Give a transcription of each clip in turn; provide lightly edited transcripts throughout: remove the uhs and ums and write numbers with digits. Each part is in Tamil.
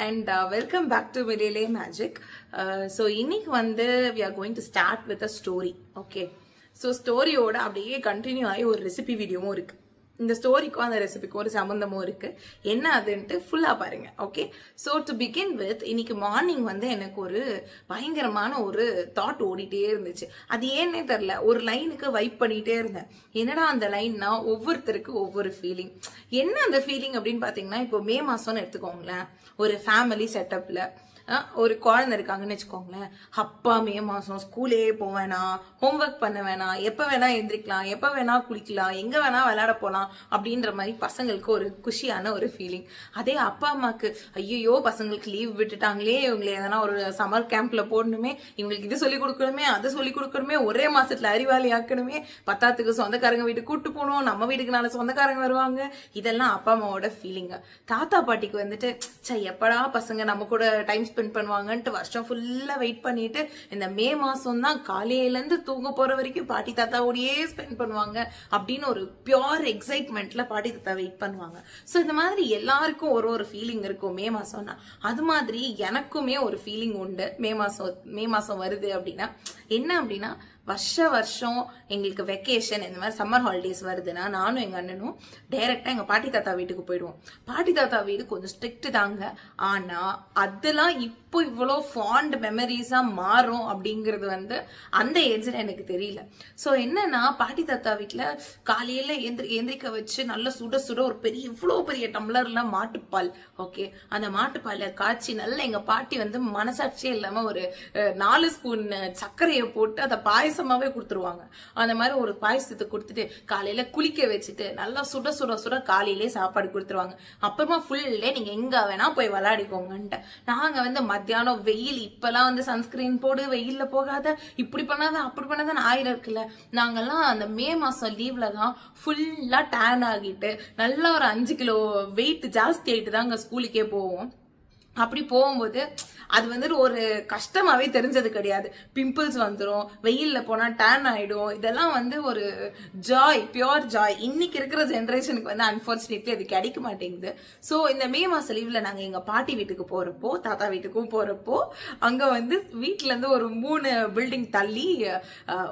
and welcome back to Milele Magic. So இன்னைக்கு வந்து we are going to start with a story. Okay. So ஸ்டோரியோட அப்படியே கண்டினியூ ஆகி ஒரு ரெசிபி வீடியோவும் இருக்கு. இந்த ஸ்டோரிக்கும் அந்த ரெசிபிக்கும் ஒரு சம்பந்தமும் இருக்கு. என்ன அதுன்ட்டு ஃபுல்லா பாருங்க. Okay. So to begin with இன்னைக்கு மார்னிங் வந்து எனக்கு ஒரு பயங்கரமான ஒரு தாட் ஓடிட்டே இருந்துச்சு. அது ஏன்னே தெரியல, ஒரு லைனுக்கு வைப் பண்ணிட்டே இருந்தேன். என்னடா அந்த லைன்னா ஒவ்வொருத்தருக்கு ஒவ்வொரு ஃபீலிங். என்ன அந்த ஃபீலிங் அப்படின்னு பாத்தீங்கன்னா, இப்போ மே மாசம்னு எடுத்துக்கோங்களேன், ஒரு ஃபேமிலி செட்டப்ல ஒரு குழந்தை இருக்காங்கன்னு வச்சுக்கோங்களேன். அப்பா மே மாசம் ஸ்கூலே போவேனா, ஹோம்ஒர்க் பண்ண வேணாம், எப்ப வேணா எந்திரிக்கலாம், எப்ப வேணா குளிக்கலாம், எங்க வேணா விளையாட போலாம் அப்படின்ற மாதிரி பசங்களுக்கு ஒரு குஷியான ஒரு ஃபீலிங். அதே அப்பா அம்மாக்கு ஐயோ பசங்களுக்கு லீவ் விட்டுட்டாங்களே, இவங்களை எதனா ஒரு சம்மர் கேம்ப்ல போடணுமே, இவங்களுக்கு இது சொல்லி கொடுக்கணுமே, அதை சொல்லி கொடுக்கணுமே, ஒரே மாசத்துல அறிவாளி ஆக்கணுமே, பத்தாத்துக்கு சொந்தக்காரங்க வீட்டுக்கு கூட்டு போகணும், நம்ம வீட்டுக்கு நாலு சொந்தக்காரங்க வருவாங்க. இதெல்லாம் அப்பா அம்மாவோட ஃபீலிங். தாத்தா பாட்டிக்கு வந்துட்டு எப்படா பசங்க நம்ம கூட டைம் ஸ்பெண்ட் பண்ணுவாங்கன்ட்டு வருஷம் ஃபுல்லா வெயிட் பண்ணிட்டு இந்த மே மாசம் தான் காலையில இருந்து தூங்க போற வரைக்கும் பாட்டி தாத்தாவோடயே ஸ்பெண்ட் பண்ணுவாங்க அப்படின்னு ஒரு பியோர் எக்ஸைட்மெண்ட்ல பாட்டி தாத்தா வெயிட் பண்ணுவாங்க. சோ இந்த மாதிரி எல்லாருக்கும் ஒரு ஒரு ஃபீலிங் இருக்கும் மே மாசம்னா. அது மாதிரி எனக்குமே ஒரு ஃபீலிங் உண்டு. மே மாசம் வருது அப்படின்னா என்ன அப்படின்னா, வருஷம் எங்களுக்கு வெக்கேஷன் இந்த மாதிரி சம்மர் ஹாலிடேஸ் வருதுன்னா நானும் எங்க அண்ணனும் டைரக்டா எங்க பாட்டி தாத்தா வீட்டுக்கு போயிடுவோம். பாட்டி தாத்தா வீடு கொஞ்சம் ஸ்ட்ரிக்ட் தாங்க, ஆனா அதெல்லாம் இப்போ இவ்வளவு ஃபாண்ட் மெமரிஸா மாறும் அப்படிங்கிறது வந்து அந்த ஏஜ்ல எனக்கு தெரியல. சோ என்னன்னா, பாட்டி தாத்தா வீட்டுல காலையில எந்திரிக்க வச்சு நல்ல சுட சுட ஒரு இவ்வளவு பெரிய டம்ளர்ல மாட்டுப்பால், ஓகே, அந்த மாட்டுப்பால காய்ச்சி நல்லா எங்க பாட்டி வந்து மனசாட்சியே இல்லாம ஒரு 4 ஸ்பூன் சர்க்கரையை போட்டு அதை பாயசமாவே கொடுத்துருவாங்க. அந்த மாதிரி ஒரு பாயசத்தை கொடுத்துட்டு காலையில குளிக்க வச்சுட்டு நல்லா சுட சுட சுட காலையிலே சாப்பாடு கொடுத்துருவாங்க. அப்புறமா ஃபுல் டே நீங்க எங்க வேணா போய் விளையாடிக்கோங்கன்ட்டு. நாங்க வந்து மத்தியானம் வெயில், இப்பெல்லாம் வந்து சன்ஸ்கிரீன் போடு, வெயில்ல போகாத, இப்படி பண்ணாத அப்படி பண்ணாதான் ஆயிரம் இருக்குல்ல. நாங்கெல்லாம் அந்த மே மாசம் லீவ்ல தான் ஃபுல்லா டேன் ஆகிட்டு நல்லா ஒரு 5 கிலோ வெயிட் ஜாஸ்தி ஆயிட்டு தாங்க ஸ்கூலுக்கே போவோம். அப்படி போகும்போது அது வந்துட்டு ஒரு கஷ்டமாவே தெரிஞ்சது கிடையாது. பிம்பிள்ஸ் வந்துடும், வெயில்ல போனா டேன் ஆயிடும், இதெல்லாம் வந்து ஒரு ஜாய், பியோர் ஜாய். இன்னைக்கு இருக்கிற ஜெனரேஷனுக்கு வந்து அன்பார்ச்சுனேட்லி அது கிடைக்க மாட்டேங்குது. சோ இந்த மே மாச லீவ்ல நாங்க எங்க பாட்டி வீட்டுக்கு போறப்போ, தாத்தா வீட்டுக்கும் போறப்போ, அங்க வந்து வீட்டுல இருந்து ஒரு 3 பில்டிங் தள்ளி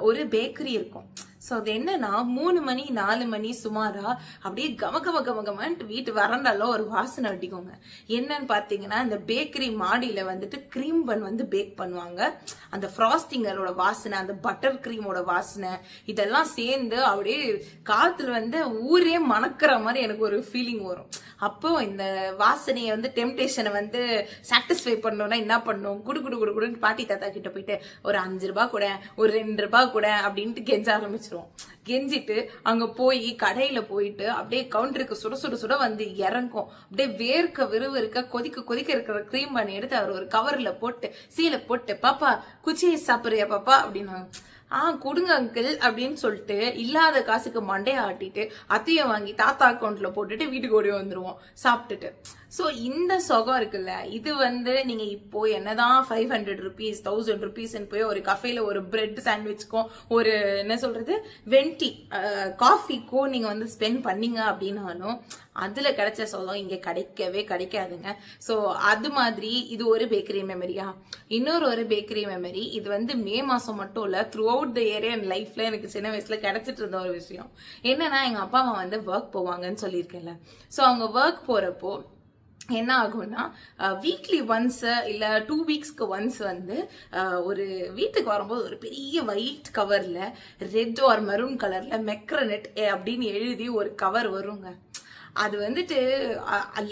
ஒரு பேக்கரி இருக்கும். சோ அது என்னன்னா, 3 மணி 4 மணி சுமாரா அப்படியே கமகமன்ட்டு வீட்டு வரண்டால ஒரு வாசனை அடிக்குங்க. என்னன்னு பாத்தீங்கன்னா, இந்த பேக்கரி மாடியில வந்துட்டு கிரீம் பன் வந்து பேக் பண்ணுவாங்க. அந்த ஃப்ராஸ்டிங்கரோட வாசனை, அந்த பட்டர் கிரீமோட வாசனை, இதெல்லாம் சேர்ந்து அப்படியே காத்துல வந்து ஊரே மணக்கிற மாதிரி எனக்கு ஒரு ஃபீலிங் வரும். அப்போ இந்த வாசனையை வந்து டெம்டேஷனை வந்து சாட்டிஸ்ஃபை பண்ணணும்னா என்ன பண்ணும், குடுன்னு பாட்டி தாத்தா கிட்ட போயிட்டு ஒரு 5 ரூபாய் கூட, ஒரு 2 ரூபாய் கூட அப்படின்ட்டு கெஞ்ச ஆரம்பிச்சிருவோம். கெஞ்சிட்டு அங்க போய் கடையில போயிட்டு அப்படியே கவுண்டருக்கு சுட சுட சுட வந்து இறங்கும். அப்படியே வேர்க்க விறுவிறுக்க கொதிக்க இருக்கிற கிரீம் பண்ணி எடுத்து அவர் ஒரு கவர்ல போட்டு சீலை போட்டு, பாப்பா குச்சியை சாப்பிடுறியா பாப்பா அப்படின்னா, கொடுங்க அங்கிள் அப்படின்னு சொல்லிட்டு இல்லாத காசுக்கு மண்டையை ஆட்டிட்டு அத்தையும் வாங்கி தாத்தா அக்கௌண்ட்ல போட்டுட்டு வீட்டுக்கு ஓடி வந்துருவோம் சாப்பிட்டுட்டு. சோ இந்த சுகம் இருக்குல்ல, இது வந்து நீங்க இப்போ என்னதான் 500 rupees 1000 rupees போய் ஒரு கஃபேல ஒரு பிரெட் சாண்ட்விச்க்கும் ஒரு என்ன சொல்றது வெண்டி காஃபிக்கோ நீங்க வந்து ஸ்பெண்ட் பண்ணீங்க அப்படின்னாலும் அதுல கிடைச்ச சுகம் இங்க கிடைக்கவே கிடைக்காதுங்க. சோ அது மாதிரி இது ஒரு பேக்கரி மெமரியா. இன்னொரு பேக்கரி மெமரி, இது வந்து மே மாசம் மட்டும் இல்ல, த்ரூ அவுட் த இயர் என் லைஃப்ல எனக்கு சின்ன வயசுல கிடைச்சிட்டு இருந்த ஒரு விஷயம். என்னன்னா, எங்க அப்பா அம்மா வந்து ஒர்க் போவாங்கன்னு சொல்லியிருக்கேன்ல. சோ அவங்க ஒர்க் போறப்போ என்ன ஆகும்னா, வீக்லி ஒன்ஸ் இல்ல 2 வீக்ஸ்க்கு ஒன்ஸ் வந்து ஒரு வீட்டுக்கு வரும்போது ஒரு பெரிய ஒயிட் கவர்ல ரெட் ஆர் மெரூன் கலர்ல மெக்ரனெட் அப்படின்னு எழுதி ஒரு கவர் வருங்க. அது வந்துட்டு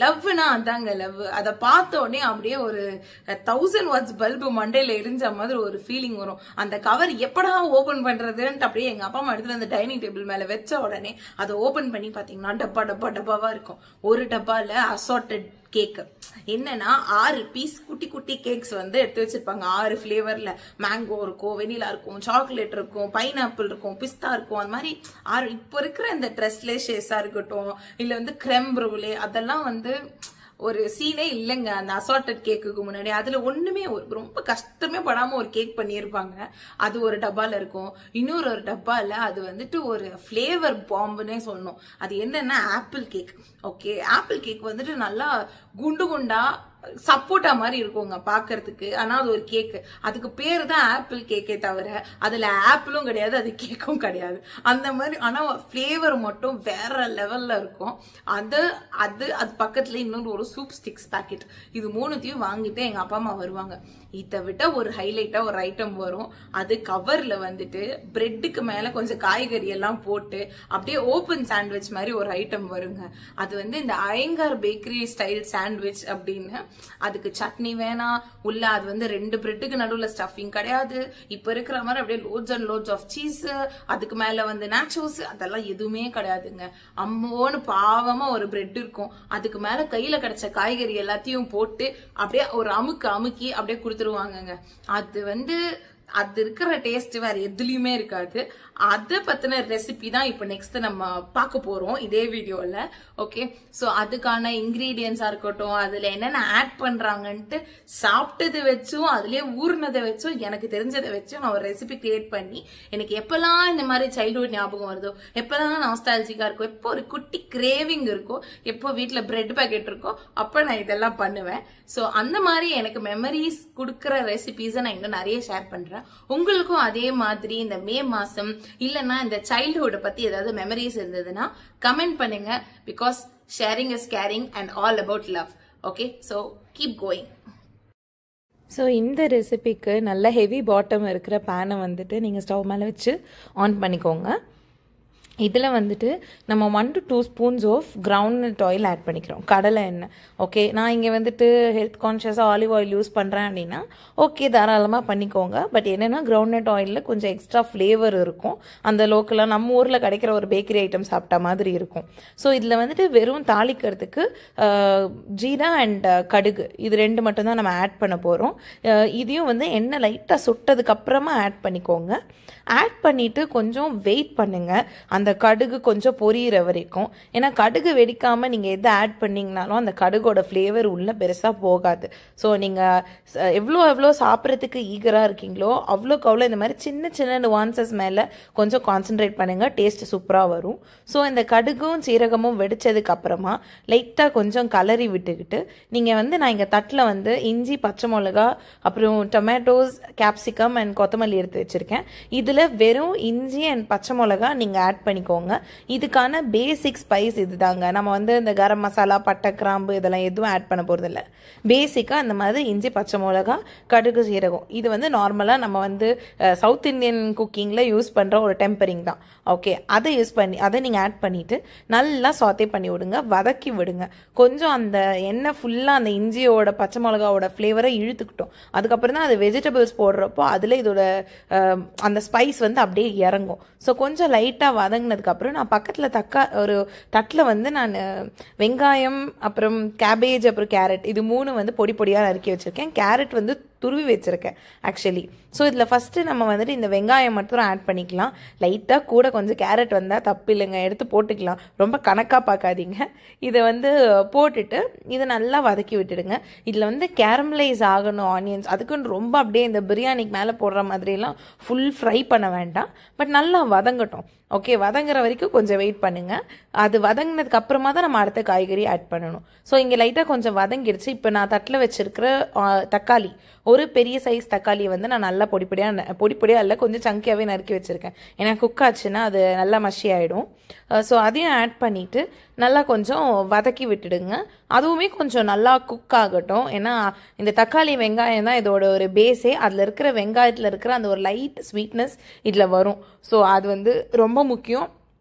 லவ்னா அதாங்க லவ். அதை பார்த்த உடனே அப்படியே ஒரு 1000 watts பல்பு மண்டையில எரிஞ்ச மாதிரி ஒரு ஃபீலிங் வரும். அந்த கவர் எப்படா ஓபன் பண்றதுன்ட்டு அப்படியே எங்க அப்பா அம்மா எடுத்துட்டு அந்த டைனிங் டேபிள் மேல வச்ச உடனே அதை ஓபன் பண்ணி பாத்தீங்கன்னா டப்பாவா இருக்கும். ஒரு டப்பால அசார்டட் கேக், என்னன்னா 6 பீஸ் குட்டி கேக்ஸ் வந்து எடுத்து வச்சிருப்பாங்க. 6 ஃபிளேவர்ல, மேங்கோ இருக்கும், வெனிலா இருக்கும், சாக்லேட் இருக்கும், பைனாப்பிள் இருக்கும், பிஸ்தா இருக்கும். அந்த மாதிரி 6. இப்போ இருக்கிற இந்த ட்ரெஸ்லேஷேஸா இருக்கட்டும், இல்ல வந்து கிரெம் ப்ரூலே, அதெல்லாம் வந்து ஒரு சீனே இல்லைங்க அந்த அசார்டட் கேக்குக்கு முன்னாடி. அதுல ஒண்ணுமே ரொம்ப கஷ்டமே படாம ஒரு கேக் பண்ணியிருப்பாங்க. அது ஒரு டப்பால இருக்கும். இன்னொரு டப்பால அது வந்துட்டு ஒரு ஃபிளேவர் பாம்புன்னே சொல்லணும். அது என்னன்னா apple cake. Okay, apple cake வந்துட்டு நல்லா குண்டா சப்போட்டா மாதிரி இருக்குங்க பாக்குறதுக்கு. ஆனா அது ஒரு கேக்கு. அதுக்கு பேரு தான் ஆப்பிள் கேக்கே தவிர அதுல ஆப்பிளும் கிடையாது, அது கேக்கும் கிடையாது. அந்த மாதிரி ஆனா ஃபிளேவர் மட்டும் வேற லெவல்ல இருக்கும். அது அது அது பக்கத்துல இன்னொரு ஒரு சூப் ஸ்டிக்ஸ் பாக்கெட். இது மூணுத்தையும் வாங்கிட்டு எங்க அப்பா அம்மா வருவாங்க. இதை விட்ட ஒரு ஹைலைட்டா ஒரு ஐட்டம் வரும். அது கவர்ல வந்துட்டு பிரெட்டுக்கு மேல கொஞ்சம் காய்கறி எல்லாம் போட்டு அப்படியே ஓபன் சாண்ட்விச் மாதிரி ஒரு ஐட்டம் வருங்க. அது வந்து இந்த ஐயங்கார் பேக்கரி ஸ்டைல் சாண்ட்விச் அப்படின்னு. அதுக்கு சட்னி வேணாம் உள்ள. அது வந்து 2 பிரெட்டுக்கு நடுவுல ஸ்டஃபிங் கிடையாது. இப்ப இருக்கிற மாதிரி அப்படியே lots and lots of cheese, அதுக்கு மேல வந்து நாச்சோஸ், அதெல்லாம் எதுவுமே கிடையாதுங்க. அம்மோன்னு பாவமா ஒரு பிரெட் இருக்கும். அதுக்கு மேல கையில கிடைச்ச காய்கறி எல்லாத்தையும் போட்டு அப்படியே ஒரு அமுக்கி அப்படியே கொடுத்துருவாங்கங்க. அது வந்து அது இருக்கிற டேஸ்ட் வேற எதுலயுமே இருக்காது. அதை பத்தின ரெசிபி தான் இப்ப நெக்ஸ்ட் நம்ம பார்க்க போறோம் இதே வீடியோல. ஓகே, சோ அதுக்கான இன்கிரீடியன்ஸா இருக்கட்டும், அதுல என்னென்ன ஆட் பண்றாங்கன்ட்டு சாப்பிட்டதை வச்சும் அதுலயே ஊர்னதை வச்சும் எனக்கு தெரிஞ்சதை வச்சும் நான் ஒரு ரெசிபி கிரியேட் பண்ணி, எனக்கு எப்பெல்லாம் இந்த மாதிரி சைல்ட்ஹுட் ஞாபகம் வருதோ, எப்பெல்லாம் நாஸ்டாலஜிக்கா இருக்கோ, எப்போ ஒரு குட்டி கிரேவிங் இருக்கோ, எப்போ வீட்டுல பிரெட் பேக்கெட் இருக்கோ, அப்ப நான் இதெல்லாம் பண்ணுவேன். சோ அந்த மாதிரி எனக்கு மெமரிஸ் கொடுக்கற ரெசிபிஸை நான் இன்னும் நிறைய ஷேர் பண்றேன். உங்களுக்கும் அதே மாதிரி இந்த மே மாசம் இல்லனா இந்த சைல்ட்ஹுட் பத்தி ஏதாவது மெமரிஸ் இருந்ததுன்னா கமெண்ட் பண்ணுங்க. Because sharing is carrying and all about love. Okay, so keep going. So இந்த ரெசிபிக்கு நல்ல ஹெவி பாட்டம் இருக்கிற பேனை வந்துட்டு நீங்கள் ஸ்டவ் மேலே வச்சு ஆன் பண்ணிக்கோங்க. இதில் வந்துட்டு நம்ம 1 to 2 spoons of ground oil add பண்ணிக்கிறோம், கடலை எண்ணெய். ஓகே, நான் இங்கே வந்துட்டு ஹெல்த் கான்ஷியஸாக ஆலிவ் ஆயில் யூஸ் பண்ணுறேன் அப்படின்னா ஓகே தாராளமாக பண்ணிக்கோங்க. பட் என்னென்னா கிரவுண்ட் ஆயிலில் கொஞ்சம் எக்ஸ்ட்ரா ஃப்ளேவர் இருக்கும். அந்த லோக்கலாக நம்ம ஊரில் கிடைக்கிற ஒரு பேக்கரி ஐட்டம் சாப்பிட்ட மாதிரி இருக்கும். ஸோ இதில் வந்துட்டு வெறும் தாளிக்கிறதுக்கு ஜீரா அண்ட் கடுகு இது 2 மட்டும்தான் நம்ம ஆட் பண்ண போகிறோம். இதையும் வந்து எண்ணெய் லைட்டாக சுட்டதுக்கப்புறமா ஆட் பண்ணிக்கோங்க. ஆட் பண்ணிவிட்டு கொஞ்சம் வெயிட் பண்ணுங்கள் அந்த கடுகு கொஞ்சம் பொரியிற வரைக்கும். ஏன்னா கடுகு வெடிக்காமல் நீங்கள் எதை ஆட் பண்ணிங்கனாலும் அந்த கடுகோட ஃப்ளேவர் உள்ளே பெருசாக போகாது. ஸோ நீங்கள் எவ்வளோ சாப்பிட்றதுக்கு ஈகராக இருக்கீங்களோ அவ்வளோக்கு அவ்வளோ இந்த மாதிரி சின்ன சின்ன நுவான்சஸ் மேலே கொஞ்சம் கான்சென்ட்ரேட் பண்ணுங்கள், டேஸ்ட் சூப்பராக வரும். ஸோ இந்த கடுகும் சீரகமும் வெடிச்சதுக்கு அப்புறமா லைட்டாக கொஞ்சம் கலரி விட்டுக்கிட்டு நீங்கள் வந்து நான் இங்கே தட்டில் வந்து இஞ்சி, பச்சை மிளகா, அப்புறம் டொமேட்டோஸ், கேப்சிகம் அண்ட் கொத்தமல்லி எடுத்து வச்சுருக்கேன். இதில் வெறும் இஞ்சி அண்ட் பச்சை மிளகா நீங்கள் ஆட் பண்ணிக்கோங்க. இதுக்கான பேசிக் ஸ்பைஸ் இது தாங்க. நம்ம வந்து இந்த கரம் மசாலா, பட்டை, கிராம்பு இதெல்லாம் எதுவும் ஆட் பண்ண போகிறது இல்லை. பேசிக்காக இந்த மாதிரி இஞ்சி, பச்சை மிளகா, கடுகு, சீரகம் இது வந்து நார்மலாக நம்ம வந்து சவுத் இந்தியன் குக்கிங்கில் யூஸ் பண்ணுற ஒரு டெம்பரிங் தான். ஓகே, அதை யூஸ் பண்ணி அதை நீங்கள் ஆட் பண்ணிவிட்டு நல்லா சாத்தே பண்ணி விடுங்க, வதக்கி விடுங்க. கொஞ்சம் அந்த எண்ணெய் ஃபுல்லாக அந்த இஞ்சியோட பச்சை மிளகாவோட ஃப்ளேவரை இழுத்துக்கிட்டோம். அதுக்கப்புறம் தான் அது வெஜிடபிள்ஸ் போடுறப்போ அதில் இதோட அந்த ஸ்பைஸ் வந்து அப்படியே இறங்கும். ஸோ கொஞ்சம் லைட்டாக வதங்கினதுக்கப்புறம் நான் பக்கத்தில் ஒரு தட்டில் வந்து நான் வெங்காயம், அப்புறம் கேபேஜ், அப்புறம் கேரட் இது 3 வந்து பொடி பொடியாக நறுக்கி வச்சுருக்கேன். கேரட் வந்து துருவி வச்சுருக்கேன் ஆக்சுவலி. ஸோ இதில் ஃபஸ்ட்டு நம்ம வந்துட்டு இந்த வெங்காயம் மட்டும் ஆட் பண்ணிக்கலாம். லைட்டாக கூட கொஞ்சம் கேரட் வந்தால் தப்பு இல்லைங்க, எடுத்து போட்டுக்கலாம், ரொம்ப கணக்காக பார்க்காதீங்க. இதை வந்து போட்டுட்டு இதை நல்லா வதக்கி விட்டுடுங்க. இதில் வந்து கேரமலைஸ் ஆகணும் ஆனியன்ஸ், அதுக்குன்னு ரொம்ப அப்படியே இந்த பிரியாணிக்கு மேலே போடுற மாதிரிலாம் ஃபுல் ஃப்ரை பண்ண வேண்டாம். பட் நல்லா வதங்கட்டும். ஓகே, வதங்குற வரைக்கும் கொஞ்சம் வெயிட் பண்ணுங்கள். அது வதங்கினதுக்கு அப்புறமா தான் நம்ம அடுத்த காய்கறி ஆட் பண்ணணும். ஸோ இங்கே லைட்டாக கொஞ்சம் வதங்கிடுச்சு. இப்போ நான் தட்டில் வச்சுருக்கிற தக்காளி, ஒரு பெரிய சைஸ் தக்காளியை வந்து நான் நல்லா பொடிப்பொடியாக இல்லை கொஞ்சம் சங்கியாகவே நறுக்கி வச்சுருக்கேன். ஏன்னா குக் ஆச்சுன்னா அது நல்லா மஷி ஆகிடும். ஸோ அதையும் ஆட் பண்ணிவிட்டு நல்லா கொஞ்சம் வதக்கி விட்டுடுங்க. அதுவுமே கொஞ்சம் நல்லா குக் ஆகட்டும். ஏன்னா இந்த தக்காளி வெங்காயம் தான் இதோட ஒரு பேஸே. அதில் இருக்கிற வெங்காயத்தில் இருக்கிற அந்த ஒரு லைட் ஸ்வீட்னஸ் இதில் வரும். ஸோ அது வந்து ரொம்ப முக்கியம்.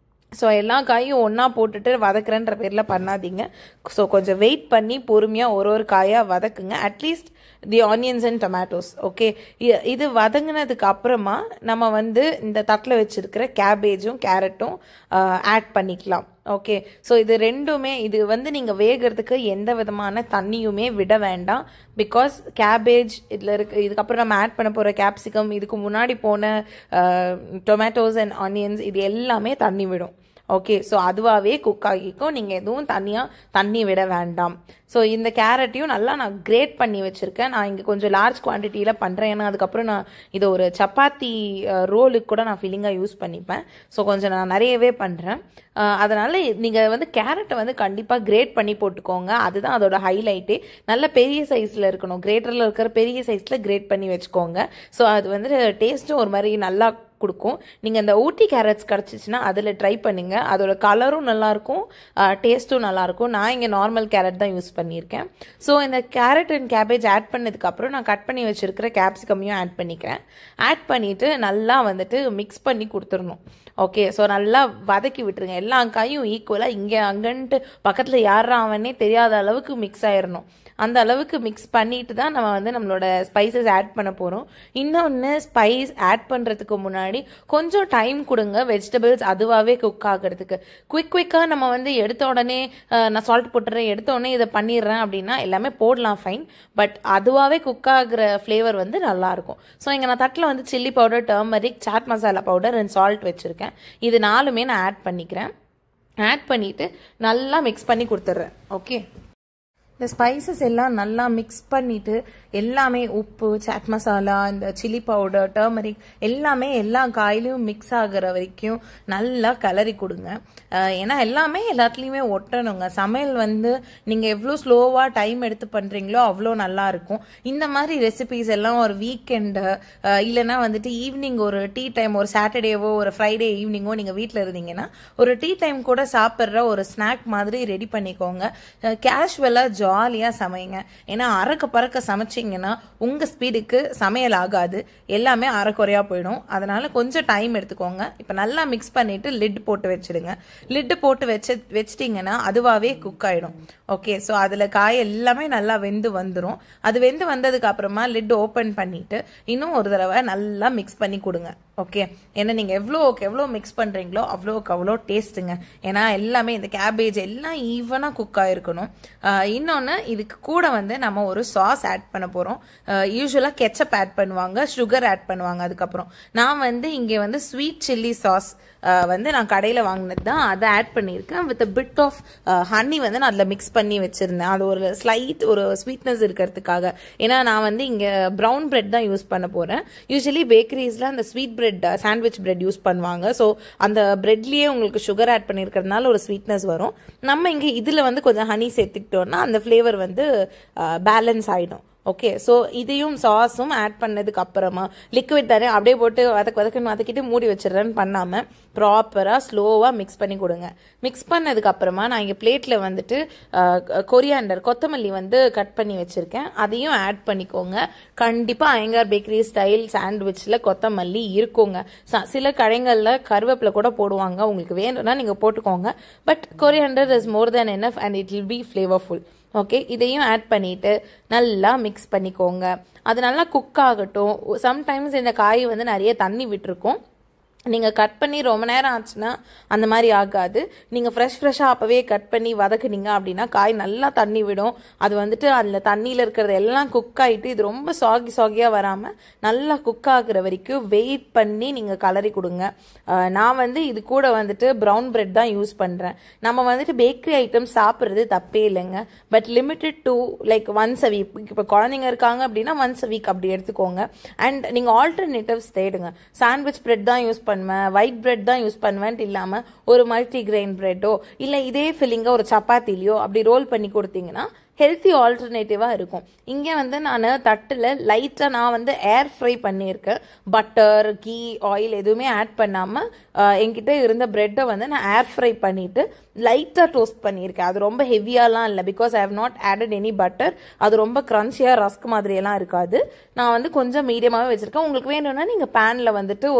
ஸோ எல்லா காயும் ஒன்றா போட்டுட்டு வதக்குறேன்ற பேரில் பண்ணாதீங்க. ஸோ கொஞ்சம் வெயிட் பண்ணி பொறுமையாக ஒரு காயாக வதக்குங்க. At least the onions and tomatoes. Okay, இது வதங்கினதுக்கு அப்புறமா நம்ம வந்து இந்த தட்டில் வச்சுருக்கிற கேபேஜும் கேரட்டும் ஆட் பண்ணிக்கலாம். ஓகே, ஸோ இது ரெண்டுமே இது வந்து நீங்கள் வேகிறதுக்கு எந்த விதமான தண்ணியுமே விட வேண்டாம். பிகாஸ் கேபேஜ் இதில் இதுக்கப்புறம் நம்ம ஆட் பண்ண போகிற கேப்சிகம், இதுக்கு முன்னாடி போன டொமேட்டோஸ் அண்ட் ஆனியன்ஸ் இது எல்லாமே தண்ணி விடும். ஓகே, ஸோ அதுவாகவே குக் ஆகிக்கும். நீங்கள் எதுவும் தண்ணி விட வேண்டாம். ஸோ இந்த கேரட்டையும் நல்லா நான் கிரேட் பண்ணி வச்சுருக்கேன். நான் இங்கே கொஞ்சம் லார்ஜ் குவான்டிட்டியில் பண்ணுறேன். ஏன்னா அதுக்கப்புறம் நான் இதை ஒரு சப்பாத்தி ரோலுக்கு கூட நான் ஃபில்லிங்காக யூஸ் பண்ணிப்பேன். ஸோ கொஞ்சம் நான் நிறையவே பண்ணுறேன். அதனால் நீங்கள் வந்து கேரட்டை வந்து கண்டிப்பாக கிரேட் பண்ணி போட்டுக்கோங்க. அதுதான் அதோட ஹைலைட்டே. நல்ல பெரிய சைஸில் இருக்கணும். கிரேட்டரில் இருக்கிற பெரிய சைஸில் கிரேட் பண்ணி வச்சுக்கோங்க. ஸோ அது வந்து டேஸ்ட்டும் ஒரு மாதிரி நல்லா கொடுக்கும். நீங்கள் இந்த ஊட்டி கேரட்ஸ் கிடச்சிச்சின்னா அதில் ட்ரை பண்ணுங்கள். அதோட கலரும் நல்லாயிருக்கும், டேஸ்ட்டும் நல்லாயிருக்கும். நான் இங்கே நார்மல் கேரட் தான் யூஸ் பண்ணியிருக்கேன். ஸோ இந்த கேரட் அண்ட் கேபேஜ் ஆட் பண்ணதுக்கப்புறம் நான் கட் பண்ணி வச்சுருக்கிற கேப்சிகமையும் ஆட் பண்ணிக்கிறேன். ஆட் பண்ணிவிட்டு நல்லா வந்துட்டு மிக்ஸ் பண்ணி கொடுத்துடணும். ஓகே, ஸோ நல்லா வதக்கி விட்டுருங்க. எல்லா காயும் ஈக்குவலாக இங்கே அங்கன்ட்டு பக்கத்தில் யாரா அவனே தெரியாத அளவுக்கு மிக்ஸ் ஆயிடணும். அந்த அளவுக்கு மிக்ஸ் பண்ணிட்டு தான் நம்ம வந்து நம்மளோட ஸ்பைசஸ் ஆட் பண்ண போகிறோம். இன்னொன்று, ஸ்பைஸ் ஆட் பண்ணுறதுக்கு முன்னாடி கொஞ்சம் டைம் கொடுங்க வெஜிடபிள்ஸ் அதுவாகவே குக் ஆகிறதுக்கு. குயிக்காக நம்ம வந்து எடுத்த உடனே நான் சால்ட் போட்டுறேன், எடுத்த உடனே இதை பண்ணிடுறேன் அப்படின்னா எல்லாமே போடலாம், ஃபைன். பட் அதுவாகவே குக் ஆகிற ஃப்ளேவர் வந்து நல்லாயிருக்கும். ஸோ இங்கே நான் தட்டில் வந்து chilli powder, turmeric, chaat masala powder and salt வச்சுருக்கேன். இது 4மே நான் ஆட் பண்ணிக்கிறேன். ஆட் பண்ணிவிட்டு நல்லா மிக்ஸ் பண்ணி கொடுத்துட்றேன். ஓகே, இந்த ஸ்பைசஸ் எல்லாம் நல்லா மிக்ஸ் பண்ணிவிட்டு எல்லாமே உப்பு, சாட் மசாலா, இந்த சில்லி பவுடர், டர்மரிக் எல்லாமே எல்லா காயிலையும் மிக்ஸ் ஆகிற வரைக்கும் நல்லா கிளறி கொடுங்க. ஏன்னா எல்லாமே எல்லாத்துலேயுமே ஒட்டணுங்க. சமையல் வந்து நீங்கள் எவ்வளோ ஸ்லோவாக டைம் எடுத்து பண்ணுறீங்களோ அவ்வளோ நல்லாயிருக்கும். இந்த மாதிரி ரெசிபீஸ் எல்லாம் ஒரு வீக்கெண்டு இல்லைனா வந்துட்டு ஈவினிங் ஒரு டீ டைம், ஒரு சாட்டர்டேவோ ஒரு ஃப்ரைடே ஈவினிங்கோ நீங்கள் வீட்டில் இருந்தீங்கன்னா ஒரு டீ டைம் கூட சாப்பிட்ற ஒரு ஸ்நாக் மாதிரி ரெடி பண்ணிக்கோங்க. கேஷுவலாக ஜாலியாக சமைங்க. ஏன்னா அறக்க பறக்க சமைச்சிங்கன்னா உங்கள் ஸ்பீடுக்கு சமையல் ஆகாது, எல்லாமே அரைக்குறையாக போயிடும். அதனால் கொஞ்சம் டைம் எடுத்துக்கோங்க. இப்போ நல்லா மிக்ஸ் பண்ணிவிட்டு லிட் போட்டு வச்சுடுங்க. லிட்டு போட்டு வச்சிட்டிங்கன்னா அதுவாகவே குக் ஆகிடும். ஓகே, ஸோ அதில் காய் எல்லாமே நல்லா வெந்து வந்துடும். அது வெந்து வந்ததுக்கு அப்புறமா லிட் ஓப்பன் பண்ணிவிட்டு இன்னும் ஒரு தடவை நல்லா மிக்ஸ் பண்ணி கொடுங்க. ஓகே, ஏன்னா நீங்கள் எவ்வளோ மிக்ஸ் பண்ணுறீங்களோ அவ்வளோ டேஸ்ட்டுங்க. ஏன்னா எல்லாமே இந்த கேபேஜ் எல்லாம் ஈவனாக குக் ஆகிருக்கணும். இன்னொன்று, இதுக்கு கூட வந்து நம்ம ஒரு சாஸ் ஆட் பண்ண போகிறோம். யூஸ்வலாக கெச்சப் ஆட் பண்ணுவாங்க, சுகர் ஆட் பண்ணுவாங்க. அதுக்கப்புறம் நான் வந்து இங்கே வந்து ஸ்வீட் சில்லி சாஸ் வந்து நான் கடையில் வாங்கினது தான், அதை ஆட் பண்ணியிருக்கேன். வித் பிட் ஆஃப் ஹனி வந்து நான் அதில் மிக்ஸ் பண்ணி வச்சுருந்தேன். அது ஒரு ஸ்லைட் ஒரு ஸ்வீட்னஸ் இருக்கிறதுக்காக. ஏன்னா நான் வந்து இங்கே ப்ரௌன் பிரெட் தான் யூஸ் பண்ண போகிறேன். யூஸ்வலி பேக்கரிஸில் அந்த sweet bread, sandwich bread use பண்ணுவாங்க. ஸோ அந்த பிரெட்லேயே உங்களுக்கு சுகர் ஆட் பண்ணியிருக்கிறதுனால ஒரு ஸ்வீட்னஸ் வரும். நம்ம இங்கே இதில் வந்து கொஞ்சம் ஹனி சேர்த்துக்கிட்டோம்னா அந்த ஃப்ளேவர் வந்து பேலன்ஸ் ஆகிடும். ஓகே, ஸோ இதையும் சாஸும் ஆட் பண்ணதுக்கு அப்புறமா லிக்விட் தானே அப்படியே போட்டு வதக்கிட்டு மூடி வச்சிடறேன்னு பண்ணாமல் ப்ராப்பராக ஸ்லோவாக மிக்ஸ் பண்ணி கொடுங்க. மிக்ஸ் பண்ணதுக்கு அப்புறமா நான் இங்கே பிளேட்டில் வந்துட்டு கொரியாண்டர், கொத்தமல்லி வந்து கட் பண்ணி வச்சுருக்கேன். அதையும் ஆட் பண்ணிக்கோங்க. கண்டிப்பாக ஐயங்கார் பேக்கரி ஸ்டைல் சாண்ட்விச்சில் கொத்தமல்லி இருக்குங்க. சில கடைகளில் கருவேப்பிலை கூட போடுவாங்க. உங்களுக்கு வேணும்னா நீங்கள் போட்டுக்கோங்க. But coriander is more than enough and it will be flavourful. Okay, இதையும் ஆட் பண்ணிவிட்டு நல்லா மிக்ஸ் பண்ணிக்கோங்க. அது நல்லா குக் ஆகட்டும். சம்டைம்ஸ் இந்த காய் வந்து நிறைய தண்ணி விட்டுருக்கும். நீங்கள் கட் பண்ணி ரொம்ப நேரம் ஆச்சுன்னா அந்த மாதிரி ஆகாது. நீங்கள் ஃப்ரெஷ்ஷாக அப்போவே கட் பண்ணி வதக்குனீங்க அப்படின்னா காய் நல்லா தண்ணி விடும். அது வந்துட்டு அதில் தண்ணியில் இருக்கிறது எல்லாம் குக் ஆகிட்டு இது ரொம்ப சாகியாக வராமல் நல்லா குக் ஆகுற வரைக்கும் வெயிட் பண்ணி நீங்கள் கலரி கொடுங்க. நான் வந்து இது கூட வந்துட்டு ப்ரௌன் பிரெட் தான் யூஸ் பண்ணுறேன். நம்ம வந்துட்டு பேக்கரி ஐட்டம் சாப்பிட்றது தப்பே இல்லைங்க. But limited to like once a week. இப்போ குழந்தைங்க இருக்காங்க அப்படின்னா ஒன்ஸ் அ வீக் அப்படி எடுத்துக்கோங்க. அண்ட் நீங்கள் ஆல்டர்னேட்டிவ்ஸ் தேடுங்க. சாண்ட்விச் பிரெட் தான் யூஸ் ஒயிட் பிரெட் தான் யூஸ் பண்ணுவேன்ட்டு இல்லாமல் ஒரு மல்டி கிரெயின் பிரெட்டோ இல்லை இதே ஃபில்லிங்கோ ஒரு சப்பாத்திலையோ அப்படி ரோல் பண்ணி கொடுத்தீங்கன்னா ஹெல்த்தி ஆல்டர்னேட்டிவாக இருக்கும். இங்கே வந்து நான் தட்டில் லைட்டாக நான் வந்து ஏர் ஃப்ரை பண்ணியிருக்கேன். பட்டர், கீ, ஆயில் எதுவுமே ஆட் பண்ணாமல் என்கிட்ட இருந்த ப்ரெட்டை வந்து நான் ஏர் ஃப்ரை பண்ணிவிட்டு லைட்டாக டோஸ்ட் பண்ணியிருக்கேன். அது ரொம்ப ஹெவியாலாம் இல்லை, because I have not added any butter. அது ரொம்ப க்ரன்ச்சியாக ரஸ்க் மாதிரியெல்லாம் இருக்காது. நான் வந்து கொஞ்சம் மீடியமாகவே வச்சுருக்கேன். உங்களுக்கு வேணும்னா நீங்கள் பேனில் வந்துட்டு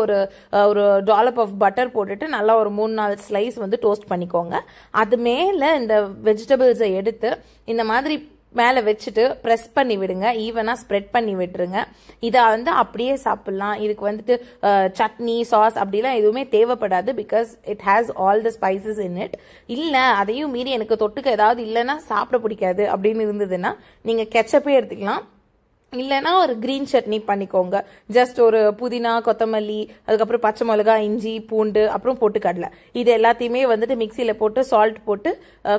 ஒரு டாலப் ஆஃப் பட்டர் போட்டுட்டு நல்லா ஒரு 3-4 ஸ்லைஸ் வந்து டோஸ்ட் பண்ணிக்கோங்க. அது மேலே இந்த வெஜிடபிள்ஸை எடுத்து இந்த மாதிரி மேலே வச்சுட்டு ப்ரெஸ் பண்ணி விடுங்க. ஈவனாக ஸ்ப்ரெட் பண்ணி விட்டுருங்க. இதை வந்து அப்படியே சாப்பிட்லாம். இதுக்கு வந்துட்டு சட்னி, சாஸ் அப்படிலாம் எதுவுமே தேவைப்படாது. Because it has all the spices in it. இல்லை அதையும் மீறி எனக்கு தொட்டுக்க ஏதாவது இல்லைன்னா சாப்பிட பிடிக்காது அப்படின்னு இருந்ததுன்னா நீங்கள் கெச்சப்பே எடுத்துக்கலாம். இல்லைன்னா ஒரு கிரீன் சட்னி பண்ணிக்கோங்க. ஜஸ்ட் ஒரு புதினா, கொத்தமல்லி, அதுக்கப்புறம் பச்சை மிளகாய், இஞ்சி, பூண்டு, அப்புறம் பொட்டுக்கடலை, இது எல்லாத்தையுமே வந்துட்டு மிக்சியில் போட்டு சால்ட் போட்டு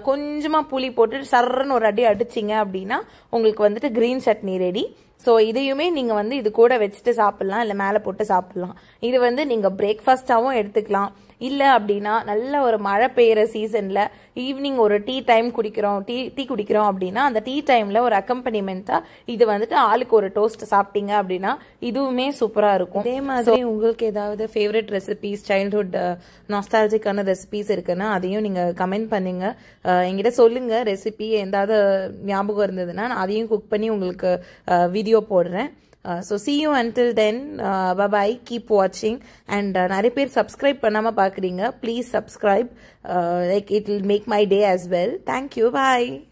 கொஞ்சமாக புளி போட்டு சர்றன்னு ஒரு அடி அடிச்சிங்க அப்படின்னா உங்களுக்கு வந்துட்டு கிரீன் சட்னி ரெடி. ஸோ இதையுமே நீங்கள் வந்து இது கூட வச்சுட்டு சாப்பிட்லாம், இல்லை மேலே போட்டு சாப்பிட்லாம். இது வந்து நீங்கள் பிரேக்ஃபாஸ்ட்டாகவும் எடுத்துக்கலாம். இல்லை அப்படின்னா நல்ல ஒரு மழை பெய்கிற சீசனில் ஈவினிங் ஒரு டீ டைம் குடிக்கிறோம், டீ குடிக்கிறோம் அப்படின்னா அந்த டீ டைமில் ஒரு அக்கம்பனிமெண்ட்டாக இது வந்துட்டு ஆளுக்கு ஒரு டோஸ்ட் சாப்பிட்டீங்க அப்படின்னா இதுவுமே சூப்பராக இருக்கும். அதே மாதிரி உங்களுக்கு ஏதாவது ஃபேவரட் ரெசிபீஸ், சைல்ட்ஹுட் நாஸ்டாலஜிக்கான ரெசிபீஸ் இருக்குன்னா அதையும் நீங்கள் கமெண்ட் பண்ணுங்க, என்கிட்ட சொல்லுங்க. ரெசிபி ஏதாவது ஞாபகம் இருந்ததுன்னா நான் அதையும் குக் பண்ணி உங்களுக்கு வீடியோ போடுறேன். So see you until then, bye bye, keep watching, and நிறைய பேர் subscribe பண்ணாம பார்க்குறீங்க, please subscribe, like it will make my day as well. Thank you, bye.